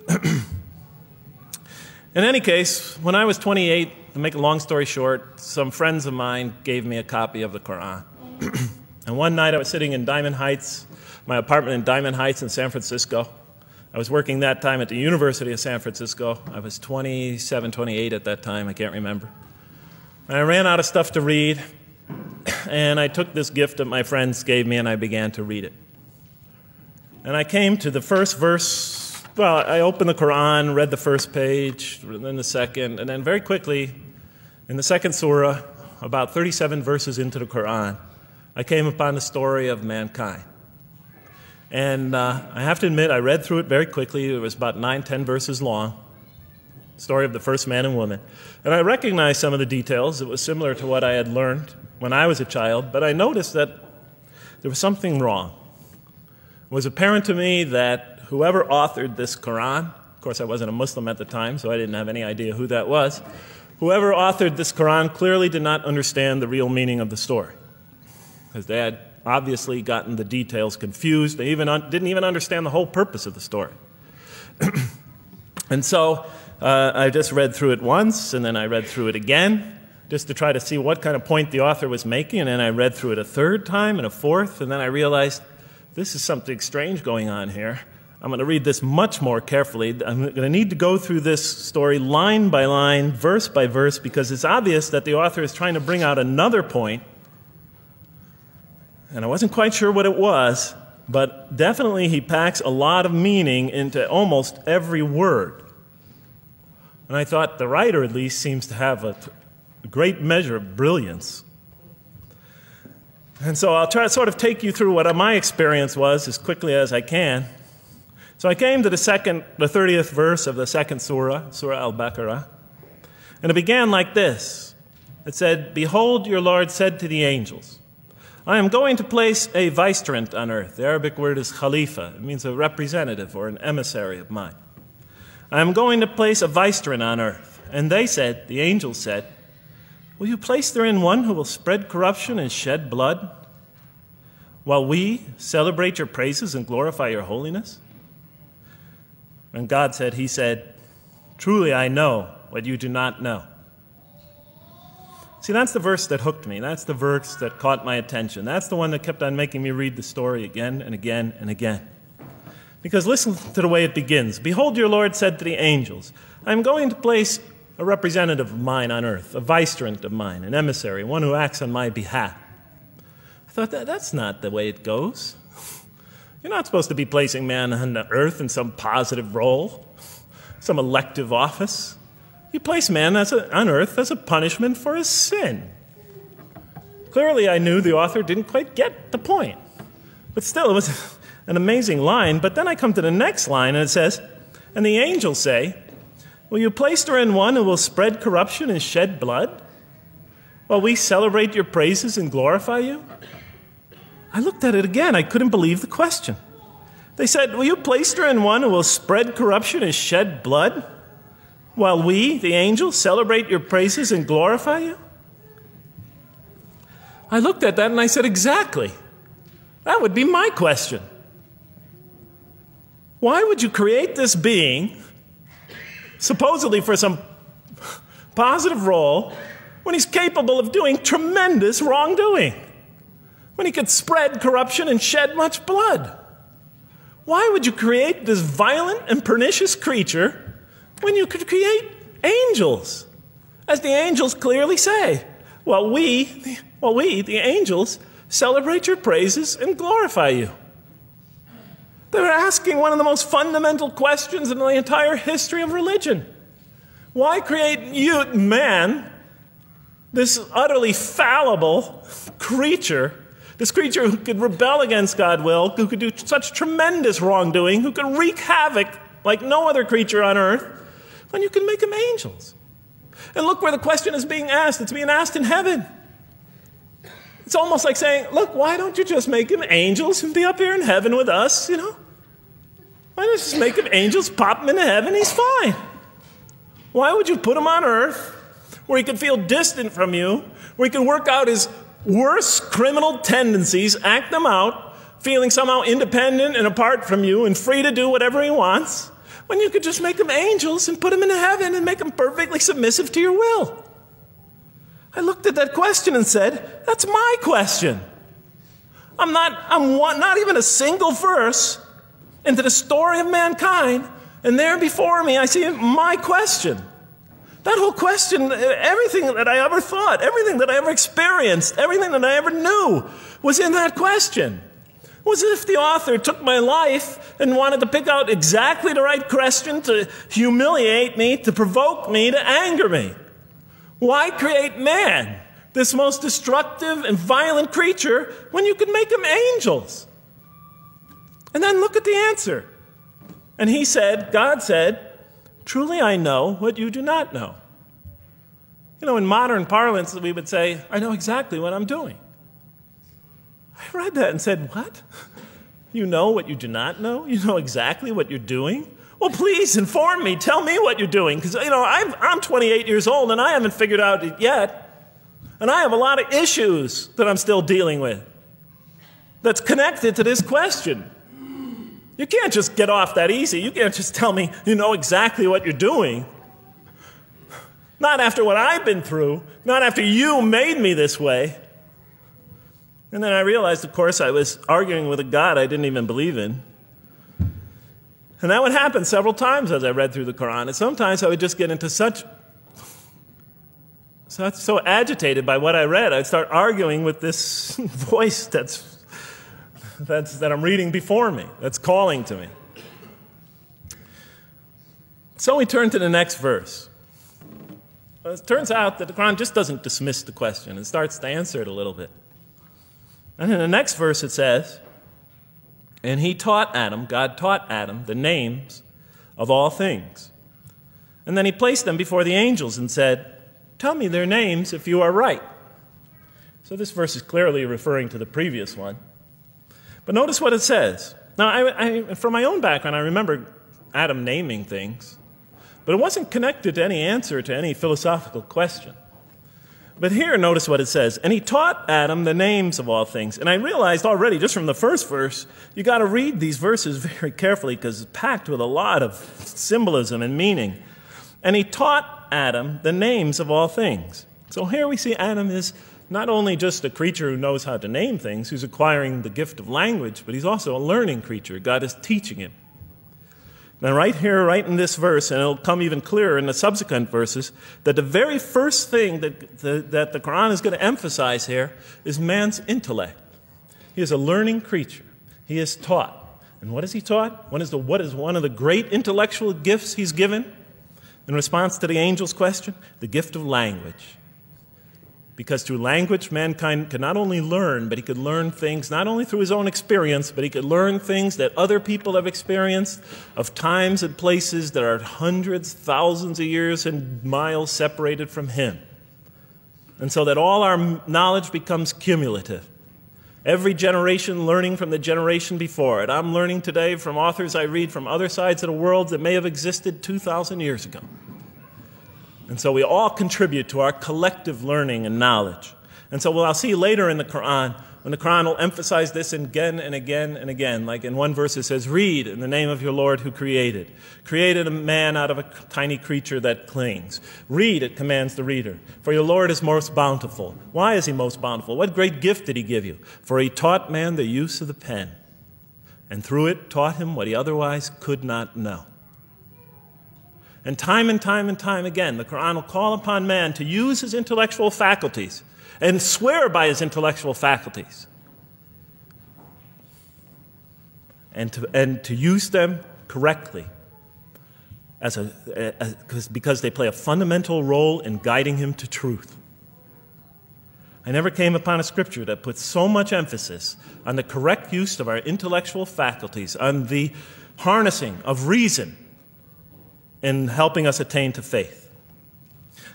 In any case, when I was 28, to make a long story short, some friends of mine gave me a copy of the Quran. And one night I was sitting in Diamond Heights, my apartment in Diamond Heights in San Francisco. I was working that time at the University of San Francisco. I was 27, 28 at that time, I can't remember. And I ran out of stuff to read, and I took this gift that my friends gave me and I began to read it. And I came to the first verse. Well, I opened the Quran, read the first page, then the second, and then very quickly, in the second surah, about 37 verses into the Quran, I came upon the story of mankind. And I have to admit, I read through it very quickly. It was about 9, 10 verses long, story of the first man and woman. And I recognized some of the details. It was similar to what I had learned when I was a child, but I noticed that there was something wrong. It was apparent to me that whoever authored this Quran, of course I wasn't a Muslim at the time, so I didn't have any idea who that was, whoever authored this Quran clearly did not understand the real meaning of the story, because they had obviously gotten the details confused. They didn't even understand the whole purpose of the story. And so I just read through it once, and then I read through it again, just to try to see what kind of point the author was making, and then I read through it a third time and a fourth, and then I realized this is something strange going on here. I'm going to read this much more carefully. I'm going to need to go through this story line by line, verse by verse, because it's obvious that the author is trying to bring out another point. And I wasn't quite sure what it was, but definitely he packs a lot of meaning into almost every word. And I thought the writer at least seems to have a great measure of brilliance. And so I'll try to sort of take you through what my experience was as quickly as I can. So I came to the 30th verse of the second surah, Surah Al-Baqarah, and it began like this. It said, "Behold, your Lord said to the angels, I am going to place a vicegerent on earth." The Arabic word is khalifa. It means a representative or an emissary of mine. "I am going to place a vicegerent on earth." And they said, the angels said, "Will you place therein one who will spread corruption and shed blood, while we celebrate your praises and glorify your holiness?" And God said, he said, "Truly I know what you do not know." See, that's the verse that hooked me. That's the verse that caught my attention. That's the one that kept on making me read the story again and again and again. Because listen to the way it begins. "Behold, your Lord said to the angels, I am going to place a representative of mine on earth, a vicegerent of mine, an emissary, one who acts on my behalf." I thought, that's not the way it goes. You're not supposed to be placing man on the earth in some positive role, some elective office. You place man on earth as a punishment for his sin. Clearly, I knew the author didn't quite get the point. But still, it was an amazing line. But then I come to the next line, and it says, "And the angels say, will you place therein one who will spread corruption and shed blood, while we celebrate your praises and glorify you?" I looked at it again. I couldn't believe the question. They said, "Will you place therein one who will spread corruption and shed blood, while we, the angels, celebrate your praises and glorify you?" I looked at that and I said, exactly. That would be my question. Why would you create this being, supposedly for some positive role, when he's capable of doing tremendous wrongdoing? When he could spread corruption and shed much blood? Why would you create this violent and pernicious creature when you could create angels? As the angels clearly say, well, we, the angels, celebrate your praises and glorify you. They're asking one of the most fundamental questions in the entire history of religion. Why create you, man, this utterly fallible creature, this creature who could rebel against God's will, who could do such tremendous wrongdoing, who could wreak havoc like no other creature on earth, when you can make them angels? And look where the question is being asked. It's being asked in heaven. It's almost like saying, look, why don't you just make them angels and be up here in heaven with us, you know? Why don't you just make them angels, pop them into heaven, he's fine. Why would you put him on earth where he could feel distant from you, where he can work out his worst criminal tendencies, act them out, feeling somehow independent and apart from you and free to do whatever he wants? when you could just make them angels and put them in heaven and make them perfectly submissive to your will? I looked at that question and said, that's my question. I'm not even a single verse into the story of mankind, and there before me I see my question. That whole question, everything that I ever thought, everything that I ever experienced, everything that I ever knew was in that question. It was as if the author took my life and wanted to pick out exactly the right question to humiliate me, to provoke me, to anger me. Why create man, this most destructive and violent creature, when you could make him angels? And then look at the answer. And he said, God said, truly I know what you do not know. You know, in modern parlance, we would say, I know exactly what I'm doing. I read that and said, what? You know what you do not know? You know exactly what you're doing? Well, please inform me. Tell me what you're doing. Because, you know, I'm 28 years old and I haven't figured out it yet. And I have a lot of issues that I'm still dealing with that's connected to this question. You can't just get off that easy. You can't just tell me you know exactly what you're doing. Not after what I've been through. Not after you made me this way. And then I realized, of course, I was arguing with a God I didn't even believe in. And that would happen several times as I read through the Quran. And sometimes I would just get into so agitated by what I read, I'd start arguing with this voice that I'm reading before me, that's calling to me. So we turn to the next verse. Well, it turns out that the Quran just doesn't dismiss the question. It starts to answer it a little bit. And in the next verse it says, and he taught Adam, God taught Adam, the names of all things. And then he placed them before the angels and said, tell me their names if you are right. So this verse is clearly referring to the previous one. But notice what it says. Now, from my own background, I remember Adam naming things, but it wasn't connected to any answer to any philosophical question. But here, notice what it says. And he taught Adam the names of all things. And I realized already, just from the first verse, you got to read these verses very carefully because it's packed with a lot of symbolism and meaning. And he taught Adam the names of all things. So here we see Adam is not only just a creature who knows how to name things, who's acquiring the gift of language, but he's also a learning creature. God is teaching him. Now right here, right in this verse, and it'll come even clearer in the subsequent verses, that the very first thing that the Quran is going to emphasize here is man's intellect. He is a learning creature. He is taught. And what is he taught? What is one of the great intellectual gifts he's given in response to the angel's question? The gift of language. Because through language, mankind could not only learn, but he could learn things not only through his own experience, but he could learn things that other people have experienced of times and places that are hundreds, thousands of years and miles separated from him. And so that all our knowledge becomes cumulative. Every generation learning from the generation before it. I'm learning today from authors I read from other sides of the world that may have existed 2,000 years ago. And so we all contribute to our collective learning and knowledge. And so I'll see later in the Quran, when the Quran will emphasize this again and again and again. Like in one verse it says, read in the name of your Lord who created. Created a man out of a tiny creature that clings. Read, it commands the reader. For your Lord is most bountiful. Why is he most bountiful? What great gift did he give you? For he taught man the use of the pen. And through it taught him what he otherwise could not know. And time again, the Quran will call upon man to use his intellectual faculties and swear by his intellectual faculties. And to use them correctly because they play a fundamental role in guiding him to truth. I never came upon a scripture that puts so much emphasis on the correct use of our intellectual faculties, on the harnessing of reason, in helping us attain to faith.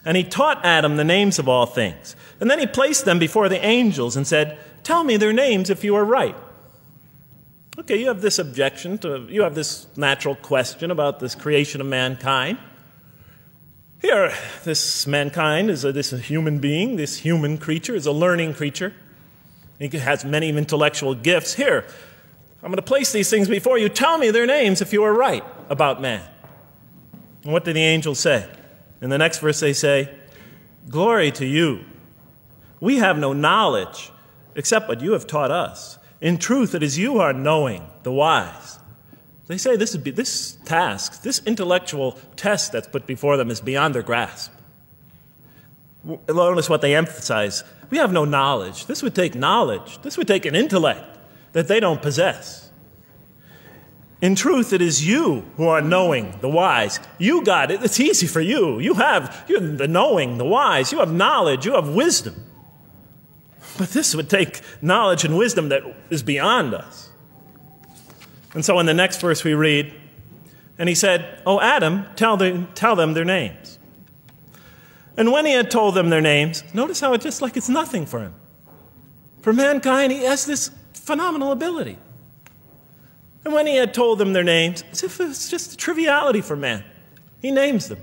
And he taught Adam the names of all things. And then he placed them before the angels and said, tell me their names if you are right. Okay, you have this objection, you have this natural question about this creation of mankind. Here, this mankind is this human being, this human creature is a learning creature. He has many intellectual gifts. Here, I'm going to place these things before you. Tell me their names if you are right about man. And what do the angels say? In the next verse they say, "Glory to you. We have no knowledge except what you have taught us. In truth, it is you who are knowing, the wise." They say this task, this intellectual test that's put before them is beyond their grasp. Notice what they emphasize. We have no knowledge. This would take knowledge. This would take an intellect that they don't possess. In truth, it is you who are knowing, the wise. You, God, it's easy for you. You have the knowing, the wise. You have knowledge. You have wisdom. But this would take knowledge and wisdom that is beyond us. And so in the next verse we read, and he said, "O Adam, tell them their names." And when he had told them their names, notice how it's just like it's nothing for him. For mankind, he has this phenomenal ability. And when he had told them their names, as if it's just a triviality for man, he names them.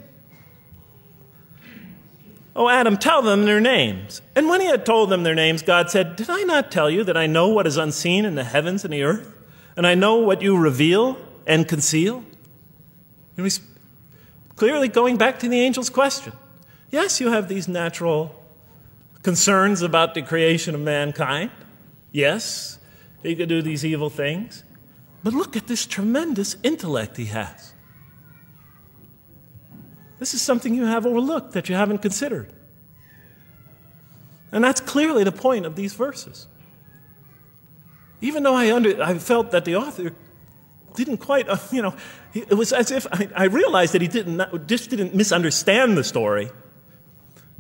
"O Adam, tell them their names." And when he had told them their names, God said, "Did I not tell you that I know what is unseen in the heavens and the earth? And I know what you reveal and conceal?" And he's clearly going back to the angel's question. Yes, you have these natural concerns about the creation of mankind. Yes, he could do these evil things. But look at this tremendous intellect he has. This is something you have overlooked that you haven't considered. And that's clearly the point of these verses. Even though I felt that the author didn't quite, it was as if I realized that he just didn't misunderstand the story.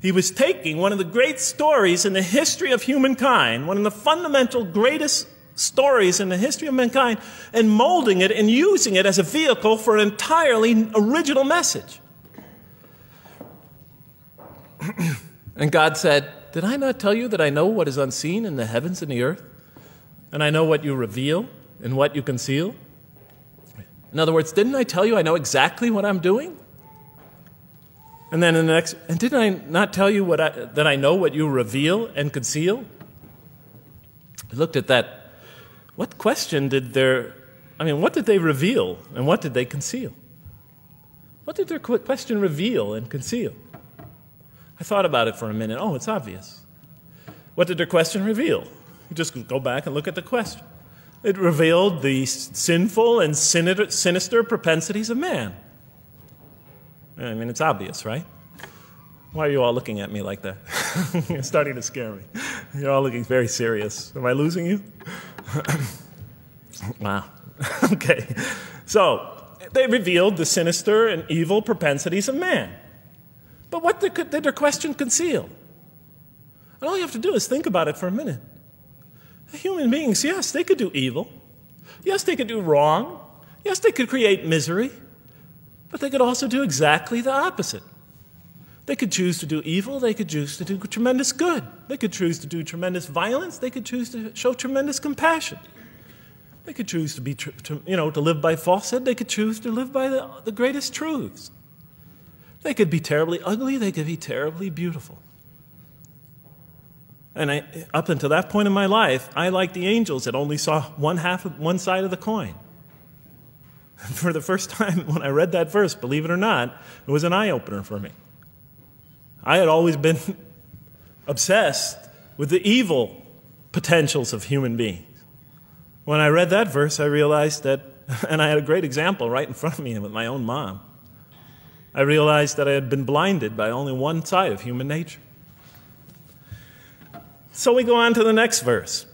He was taking one of the great stories in the history of humankind, one of the fundamental greatest stories in the history of mankind, and molding it and using it as a vehicle for an entirely original message. And God said, "Did I not tell you that I know what is unseen in the heavens and the earth? And I know what you reveal and what you conceal?" In other words, didn't I tell you I know exactly what I'm doing? And then in the next, and didn't I not tell you that I know what you reveal and conceal? I looked at that. What question what did they reveal and what did they conceal? What did their question reveal and conceal? I thought about it for a minute. Oh, it's obvious. What did their question reveal? You just go back and look at the question. It revealed the sinful and sinister propensities of man. I mean, it's obvious, right? Why are you all looking at me like that? You're starting to scare me. You're all looking very serious. Am I losing you? Wow. Okay. So, they revealed the sinister and evil propensities of man. But what did their question conceal? And all you have to do is think about it for a minute. Human beings, yes, they could do evil. Yes, they could do wrong. Yes, they could create misery. But they could also do exactly the opposite. They could choose to do evil. They could choose to do tremendous good. They could choose to do tremendous violence. They could choose to show tremendous compassion. They could choose to live by falsehood. They could choose to live by the greatest truths. They could be terribly ugly. They could be terribly beautiful. And up until that point in my life, I, like the angels, that only saw one side of the coin. For the first time when I read that verse, believe it or not, it was an eye-opener for me. I had always been obsessed with the evil potentials of human beings. When I read that verse, I realized that, and I had a great example right in front of me with my own mom, I realized that I had been blinded by only one side of human nature. So we go on to the next verse.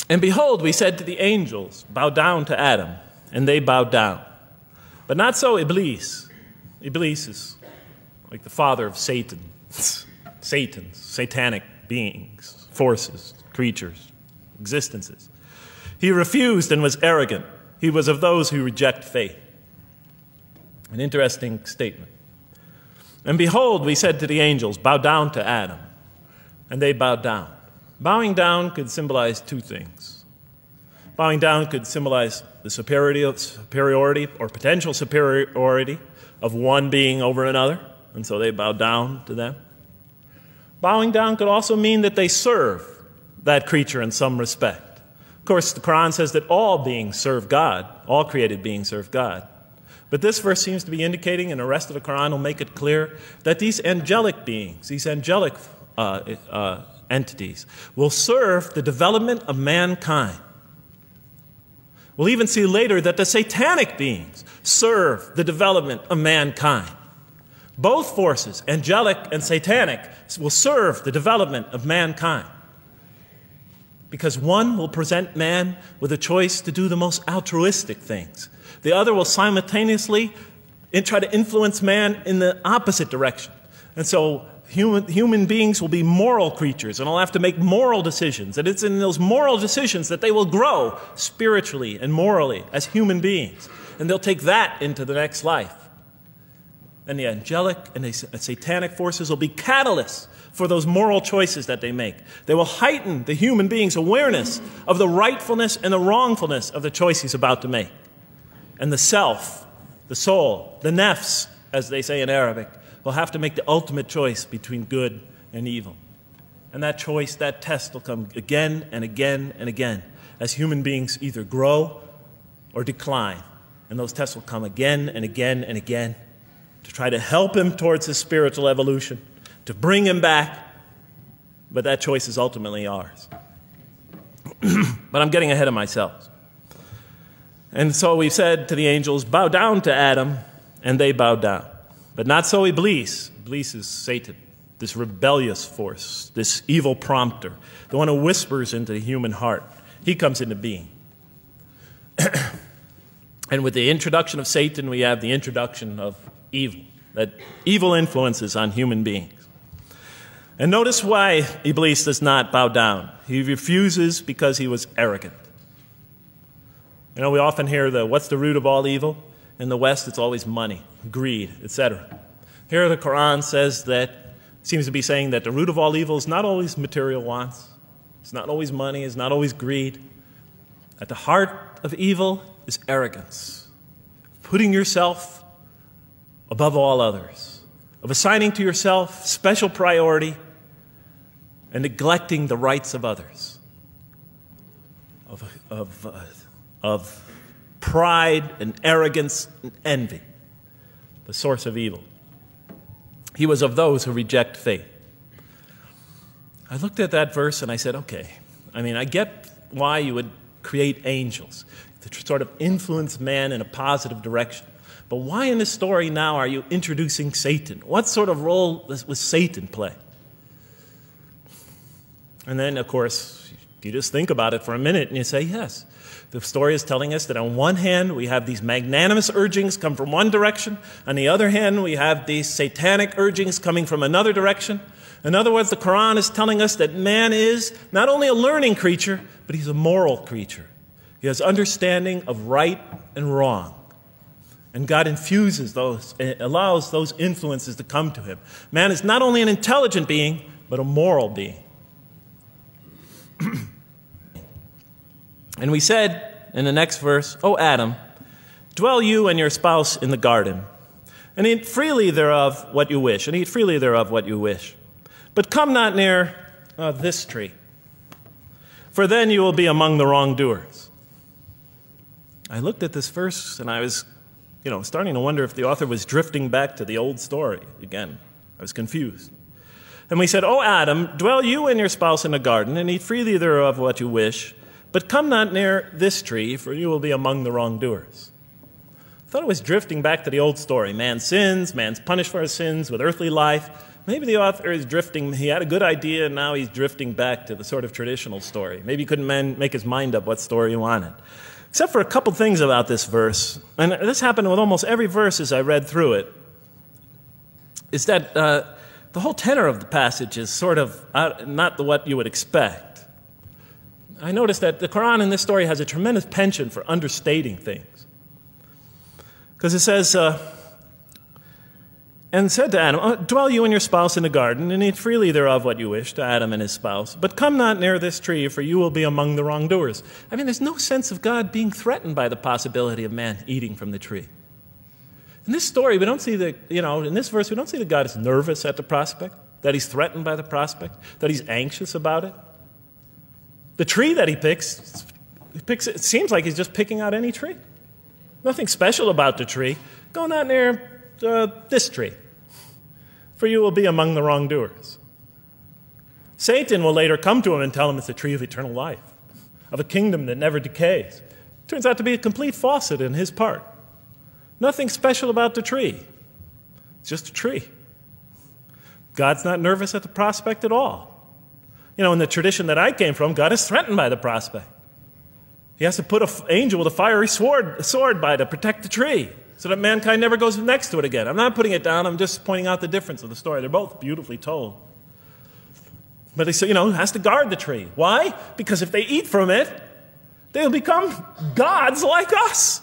"And behold, we said to the angels, bow down to Adam, and they bowed down. But not so Iblis." Iblis is like the father of Satan. Satans, satanic beings, forces, creatures, existences. "He refused and was arrogant. He was of those who reject faith." An interesting statement. "And behold, we said to the angels, bow down to Adam. And they bowed down." Bowing down could symbolize two things. Bowing down could symbolize the superiority or potential superiority of one being over another, and so they bowed down to them. Bowing down could also mean that they serve that creature in some respect. Of course, the Quran says that all beings serve God, all created beings serve God. But this verse seems to be indicating, and the rest of the Quran will make it clear, that these angelic beings, these angelic entities, will serve the development of mankind. We'll even see later that the satanic beings serve the development of mankind. Both forces, angelic and satanic, will serve the development of mankind. Because one will present man with a choice to do the most altruistic things. The other will simultaneously try to influence man in the opposite direction. And so human beings will be moral creatures and will have to make moral decisions. And it's in those moral decisions that they will grow spiritually and morally as human beings. And they'll take that into the next life. And the angelic and the satanic forces will be catalysts for those moral choices that they make. They will heighten the human being's awareness of the rightfulness and the wrongfulness of the choice he's about to make. And the self, the soul, the nafs, as they say in Arabic, will have to make the ultimate choice between good and evil. And that choice, that test will come again and again and again as human beings either grow or decline. And those tests will come again and again and again to try to help him towards his spiritual evolution, to bring him back, but that choice is ultimately ours. But I'm getting ahead of myself. And so we said to the angels, bow down to Adam, and they bowed down. But not so Iblis. Iblis is Satan, this rebellious force, this evil prompter, the one who whispers into the human heart. He comes into being. And with the introduction of Satan, we have the introduction of evil, that evil influences on human beings. And notice why Iblis does not bow down. He refuses because he was arrogant. You know, we often hear what's the root of all evil? In the West, it's always money, greed, etc. Here the Quran says that, seems to be saying that the root of all evil is not always material wants. It's not always money, it's not always greed. At the heart of evil is arrogance. Putting yourself above all others. Of assigning to yourself special priority and neglecting the rights of others. Of pride and arrogance and envy, the source of evil. He was of those who reject faith. I looked at that verse and I said, okay, I get why you would create angels to sort of influence man in a positive direction. But why in this story now are you introducing Satan? What sort of role was Satan play? And then, of course, you just think about it for a minute and you say, yes. The story is telling us that on one hand, we have these magnanimous urgings come from one direction. On the other hand, we have these satanic urgings coming from another direction. In other words, the Quran is telling us that man is not only a learning creature, but he's a moral creature. He has understanding of right and wrong. And God infuses those, allows those influences to come to him. Man is not only an intelligent being, but a moral being. And we said in the next verse, O Adam, dwell you and your spouse in the garden, and eat freely thereof what you wish, and eat freely thereof what you wish. But come not near this tree, for then you will be among the wrongdoers. I looked at this verse and I was, starting to wonder if the author was drifting back to the old story again. I was confused. And we said, O Adam, dwell you and your spouse in the garden, and eat freely thereof what you wish, but come not near this tree, for you will be among the wrongdoers. I thought it was drifting back to the old story. Man sins, man's punished for his sins with earthly life. Maybe the author is drifting, he had a good idea, and now he's drifting back to the sort of traditional story. Maybe he couldn't make his mind up what story he wanted. Except for a couple things about this verse, and this happened with almost every verse as I read through it, is that the whole tenor of the passage is sort of not what you would expect. I noticed that the Quran in this story has a tremendous penchant for understating things. Because it says, and said to Adam, dwell you and your spouse in the garden, and eat freely thereof what you wish, to Adam and his spouse. But come not near this tree, for you will be among the wrongdoers. There's no sense of God being threatened by the possibility of man eating from the tree. In this story, we don't see in this verse, we don't see that God is nervous at the prospect, that he's threatened by the prospect, that he's anxious about it. The tree that he picks, it seems like he's just picking out any tree. Nothing special about the tree. go not near this tree, for you will be among the wrongdoers. Satan will later come to him and tell him it's a tree of eternal life, of a kingdom that never decays. Turns out to be a complete falsehood in his part. Nothing special about the tree. It's just a tree. God's not nervous at the prospect at all. You know, in the tradition that I came from, God is threatened by the prospect. He has to put an angel with a fiery sword by to protect the tree so that mankind never goes next to it again. I'm not putting it down. I'm just pointing out the difference of the story. They're both beautifully told. But he said, you know, has to guard the tree. Why? Because if they eat from it, they'll become gods like us.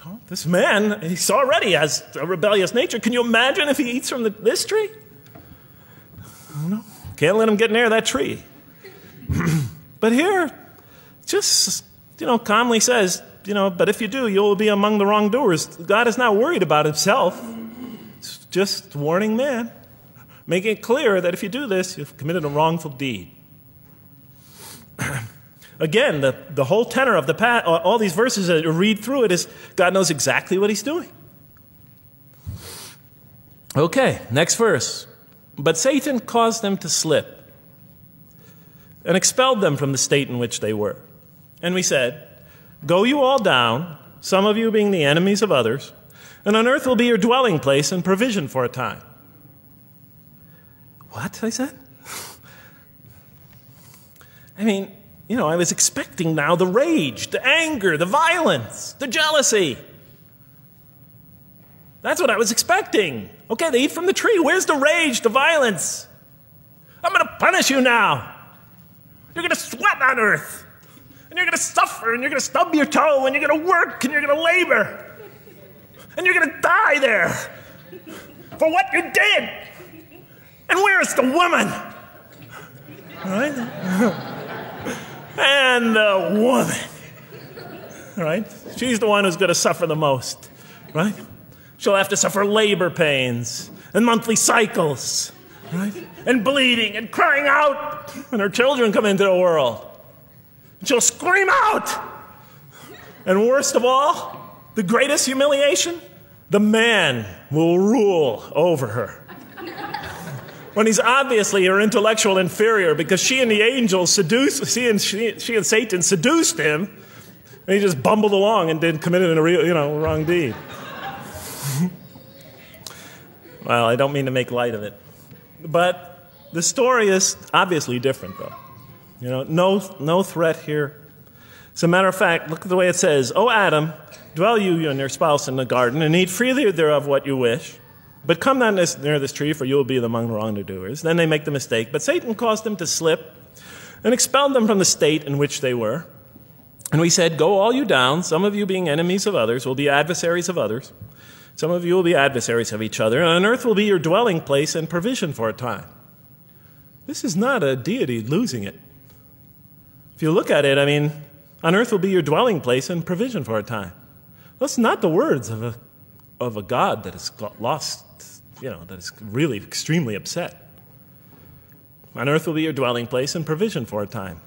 So this man, he already has a rebellious nature. Can you imagine if he eats from this tree? No, can't let him get near that tree. But here, just, you know, calmly says, you know, but if you do, you'll be among the wrongdoers. God is not worried about himself. It's just warning man, making it clear that if you do this, you've committed a wrongful deed. Again, the whole tenor of all these verses that you read through it is God knows exactly what he's doing. Okay, next verse. But Satan caused them to slip and expelled them from the state in which they were. And we said, go you all down, some of you being the enemies of others, and on earth will be your dwelling place and provision for a time. What? I said. I mean, you know, I was expecting now the rage, the anger, the violence, the jealousy. That's what I was expecting. Okay, they eat from the tree. Where's the rage, the violence? I'm going to punish you now. You're going to sweat on earth. And you're going to suffer, and you're going to stub your toe, and you're going to work, and you're going to labor. And you're going to die there for what you did. And where's the woman? All right? And the woman. All right? She's the one who's going to suffer the most. Right? She'll have to suffer labor pains and monthly cycles. Right? And bleeding and crying out when her children come into the world. And she'll scream out. And worst of all, the greatest humiliation, the man will rule over her. When he's obviously her intellectual inferior because she and the angels she and Satan seduced him, and he just bumbled along and committed a real, wrong deed. Well, I don't mean to make light of it. But the story is obviously different, though. No threat here. As a matter of fact, look at the way it says, O Adam, dwell you and your spouse in the garden, and eat freely thereof what you wish. But come not near this tree, for you will be among the wrongdoers. Then they make the mistake. But Satan caused them to slip and expelled them from the state in which they were. And we said, go all you down, some of you being enemies of others, will be adversaries of others. Some of you will be adversaries of each other, and on earth will be your dwelling place and provision for a time. This is not a deity losing it. If you look at it, I mean, on earth will be your dwelling place and provision for a time. That's not the words of a God that has lost, that is really extremely upset. On earth will be your dwelling place and provision for a time.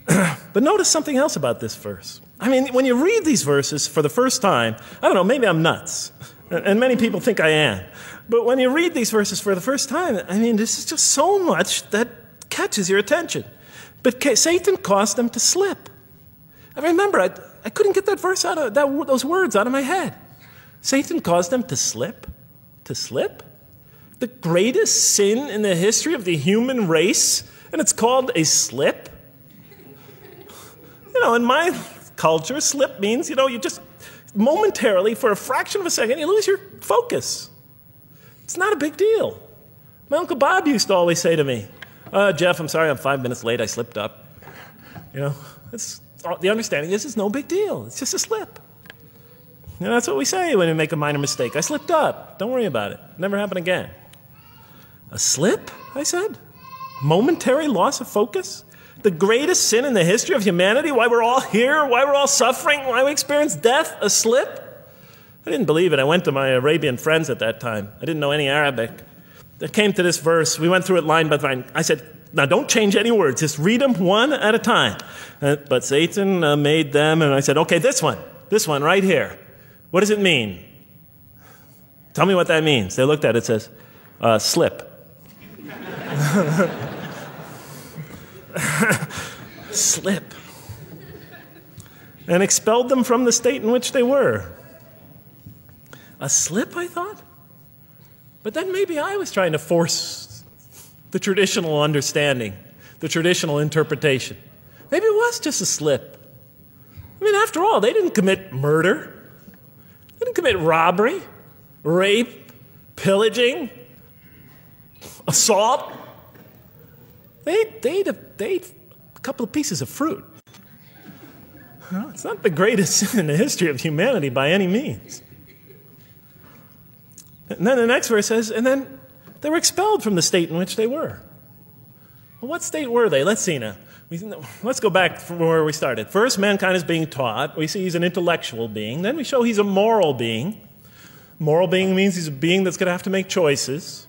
But notice something else about this verse. I mean, when you read these verses for the first time, I don't know, maybe I'm nuts, and many people think I am. But when you read these verses for the first time, I mean, this is just so much that catches your attention. But Satan caused them to slip. I remember, I couldn't get that verse out of those words out of my head. Satan caused them to slip. To slip? The greatest sin in the history of the human race, and it's called a slip? In my culture, slip means, you just momentarily, for a fraction of a second, you lose your focus. It's not a big deal. My Uncle Bob used to always say to me, Jeff, I'm sorry I'm 5 minutes late, I slipped up. The understanding is it's no big deal. It's just a slip. That's what we say when we make a minor mistake. I slipped up. Don't worry about it. Never happen again. A slip, I said? Momentary loss of focus? The greatest sin in the history of humanity? Why we're all here? Why we're all suffering? Why we experience death? A slip? I didn't believe it. I went to my Arabian friends at that time. I didn't know any Arabic. They came to this verse. We went through it line by line. I said, now don't change any words. Just read them one at a time. But Satan made them, and I said, okay, this one right here. What does it mean? Tell me what that means. They looked at it, it says, slip. Slip. And expelled them from the state in which they were. A slip, I thought? But then maybe I was trying to force the traditional understanding, the traditional interpretation. Maybe it was just a slip. I mean, after all, they didn't commit murder. They didn't commit robbery, rape, pillaging, assault. They ate a couple of pieces of fruit. It's not the greatest sin in the history of humanity by any means. And then the next verse says, and then they were expelled from the state in which they were. Well, what state were they? Let's see now. Let's go back from where we started. First, mankind is being taught. We see he's an intellectual being. Then we show he's a moral being. Moral being means he's a being that's going to have to make choices.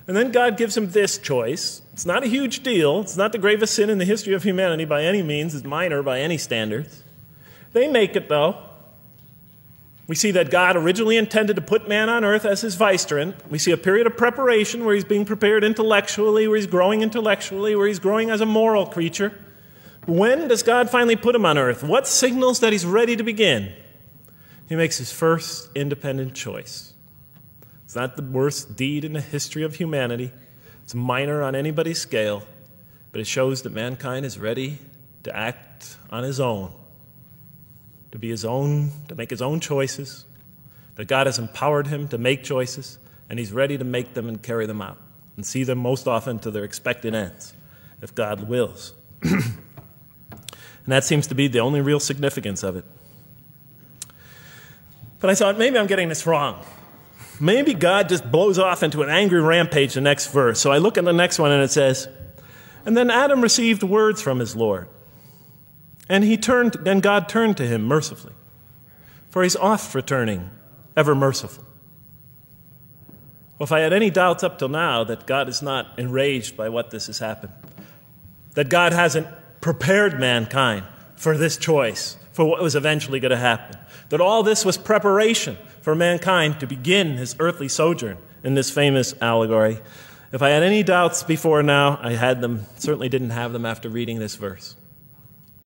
And then God gives him this choice. It's not a huge deal. It's not the gravest sin in the history of humanity by any means. It's minor by any standards. They make it, though. We see that God originally intended to put man on earth as his vicegerent. We see a period of preparation where he's being prepared intellectually, where he's growing as a moral creature. When does God finally put him on earth? What signals that he's ready to begin? He makes his first independent choice. It's not the worst deed in the history of humanity. It's minor on anybody's scale, but it shows that mankind is ready to act on his own, to be his own, to make his own choices, that God has empowered him to make choices, and he's ready to make them and carry them out and see them most often to their expected ends, if God wills. And that seems to be the only real significance of it. But I thought, maybe I'm getting this wrong. Maybe God just blows off into an angry rampage the next verse. So I look at the next one and it says, and then Adam received words from his Lord. And God turned to him mercifully, for he's oft returning, ever merciful. Well, if I had any doubts up till now that God is not enraged by what this has happened, that God hasn't prepared mankind for this choice, for what was eventually going to happen, that all this was preparation for mankind to begin his earthly sojourn in this famous allegory. If I had any doubts before now, I had them, certainly didn't have them after reading this verse.